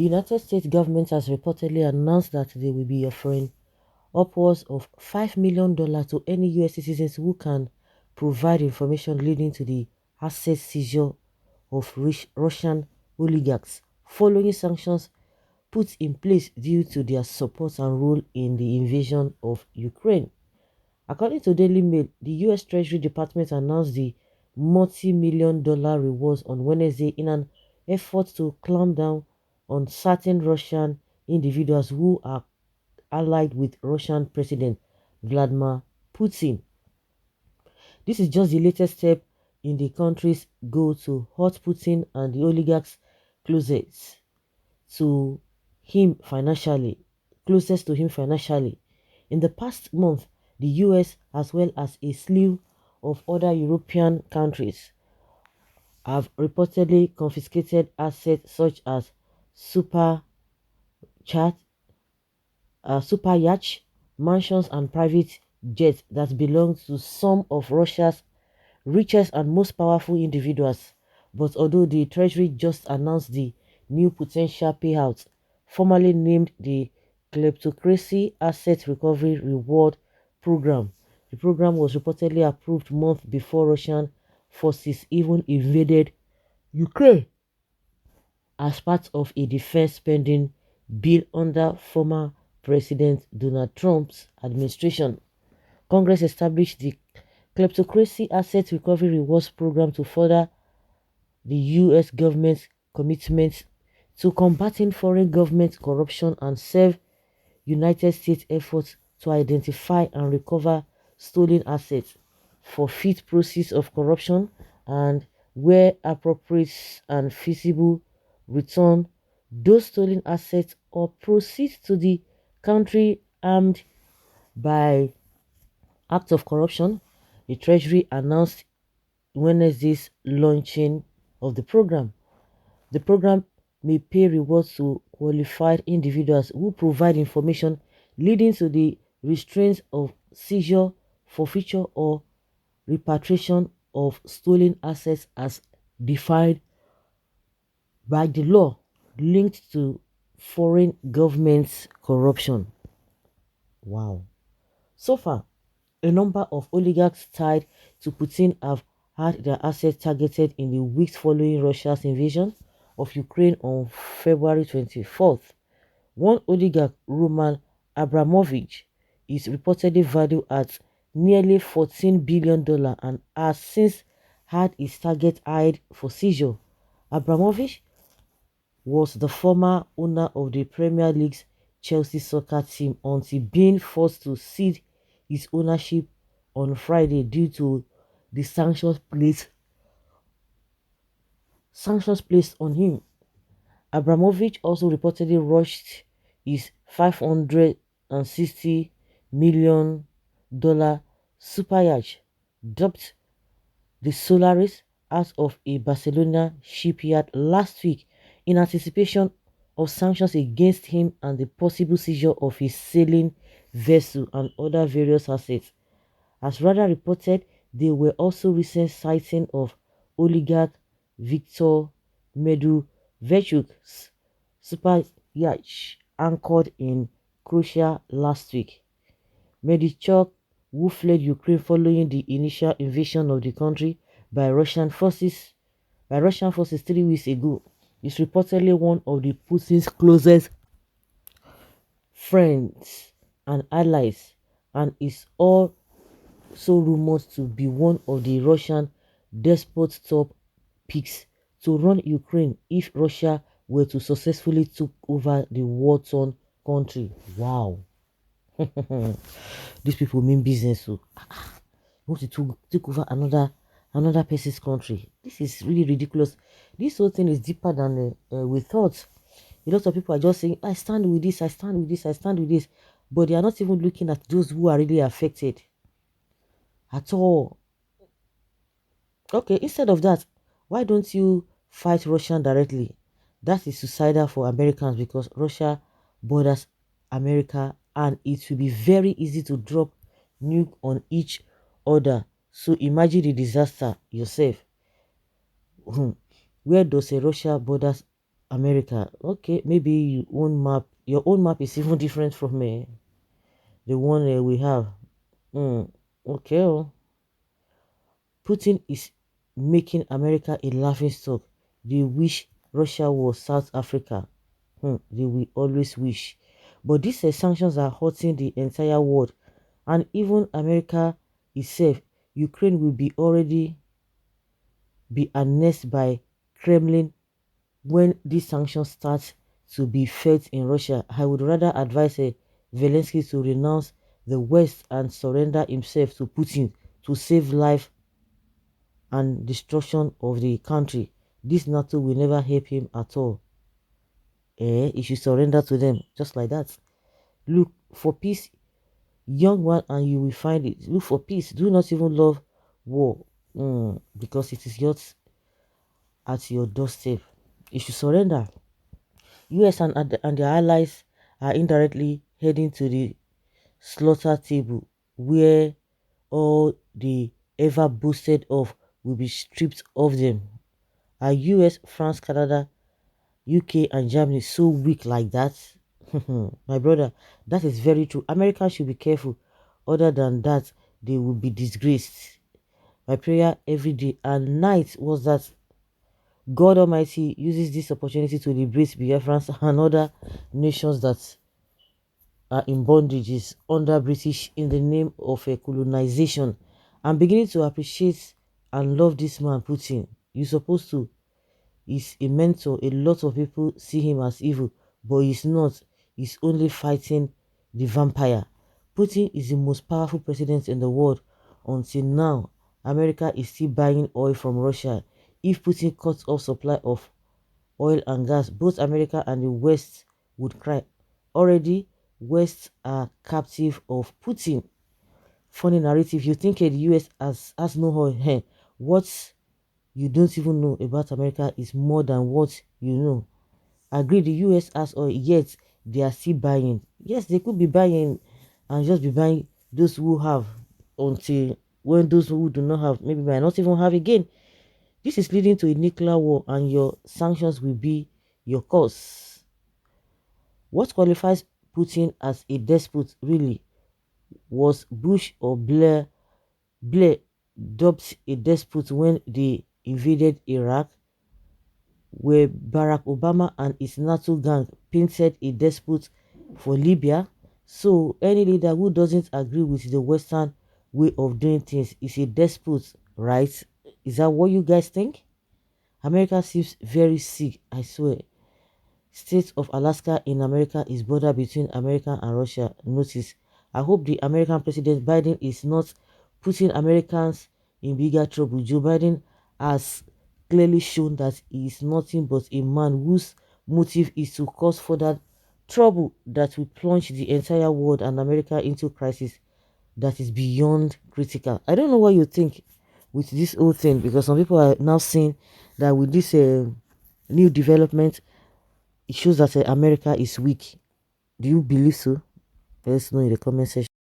The United States government has reportedly announced that they will be offering upwards of $5 million to any US citizens who can provide information leading to the asset seizure of Russian oligarchs following sanctions put in place due to their support and role in the invasion of Ukraine. According to Daily Mail, the US Treasury Department announced the multi-million-dollar rewards on Wednesday in an effort to clamp down on certain Russian individuals who are allied with Russian President Vladimir Putin. This is just the latest step in the country's goal to hurt Putin and the oligarchs closest to closest to him financially. In the past month, the US, as well as a slew of other European countries, have reportedly confiscated assets such as super chat, super yachts, mansions, and private jets that belong to some of Russia's richest and most powerful individuals. But although the Treasury just announced the new potential payout, formerly named the Kleptocracy Asset Recovery Reward Program, the program was reportedly approved months before Russian forces even invaded Ukraine as part of a defense spending bill under former President Donald Trump's administration. Congress established the Kleptocracy Asset Recovery Rewards Program to further the US government's commitment to combating foreign government corruption and serve United States efforts to identify and recover stolen assets, forfeit proceeds of corruption, and, where appropriate and feasible, return those stolen assets or proceeds to the country armed by acts of corruption. The Treasury announced Wednesday's launching of the program. The program may pay rewards to qualified individuals who provide information leading to the restraint of seizure, forfeiture, or repatriation of stolen assets as defined by the law linked to foreign governments' corruption. Wow. So far, a number of oligarchs tied to Putin have had their assets targeted in the weeks following Russia's invasion of Ukraine on February 24th. One oligarch, Roman Abramovich, is reportedly valued at nearly $14 billion and has since had his target eyed for seizure. Abramovich was the former owner of the Premier League's Chelsea soccer team until being forced to cede his ownership on Friday due to the sanctions placed on him. Abramovich also reportedly rushed his $560 million super yacht, dubbed the Solaris, out of a Barcelona shipyard last week in anticipation of sanctions against him and the possible seizure of his sailing vessel and other various assets. As Radar reported, there were also recent sightings of oligarch Viktor Medvedchuk's super yacht anchored in Croatia last week. Medvedchuk, who fled Ukraine following the initial invasion of the country by Russian forces 3 weeks ago, is reportedly one of the Putin's closest friends and allies, and is also rumored to be one of the Russian despot's top picks to run Ukraine if Russia were to successfully take over the war-torn country. Wow. These people mean business. So want to take over another person's country. This is really ridiculous. This whole thing is deeper than we thought. A lot of people are just saying, I stand with this, I stand with this, I stand with this, but they are not even looking at those who are really affected at all. Okay, instead of that, why don't you fight Russia directly? That is suicidal for Americans because Russia borders America and it will be very easy to drop nuke on each other. So imagine the disaster yourself. Where does a Russia borders America. Okay, maybe your own map is even different from the one we have. Mm, okay, oh. Putin is making America a laughing stock. They wish Russia was South Africa. They will always wish. But these sanctions are hurting the entire world, and even America itself. Ukraine will be already be annexed by Kremlin when these sanctions start to be felt in Russia. I would rather advise Zelensky to renounce the West and surrender himself to Putin to save life and destruction of the country. This NATO will never help him at all. He should surrender to them just like that. Look for peace, young one, and you will find it. Look for peace. Do not even love war, because it is just at your doorstep. You should surrender. US and their allies are indirectly heading to the slaughter table where all the ever boasted of will be stripped of them. Are US, France, Canada, UK, and Germany so weak like that? My brother, that is very true. America should be careful. Other than that, they will be disgraced. My prayer every day and night was that God Almighty uses this opportunity to liberate Biafrans and other nations that are in bondages under British in the name of a colonization. I'm beginning to appreciate and love this man, Putin. You're supposed to. He's a mentor. A lot of people see him as evil, but he's not. He's only fighting the vampire. Putin is the most powerful president in the world. Until now, America is still buying oil from Russia. If Putin cuts off supply of oil and gas, both America and the West would cry. Already, West are captive of Putin. Funny narrative. You think the US has no oil. Hey, what you don't even know about America is more than what you know. Agree the US has oil, yet they are still buying. Yes, they could be buying and just be buying those who have until when those who do not have maybe might not even have again. This is leading to a nuclear war and your sanctions will be your cause. What qualifies Putin as a despot really? Was Bush or Blair? Blair dubbed a despot when they invaded Iraq, where Barack Obama and his NATO gang painted a despot for Libya. So any leader who doesn't agree with the Western way of doing things is a despot, right? Is that what you guys think? America seems very sick, I swear. State of Alaska in America is border between America and Russia. Notice. I hope the American President Biden is not putting Americans in bigger trouble. Joe Biden has clearly shown that he is nothing but a man whose motive is to cause further trouble that will plunge the entire world and America into crisis that is beyond critical. I don't know what you think with this whole thing, because some people are now saying that with this new development it shows that America is weak. Do you believe so? Let us know in the comment section.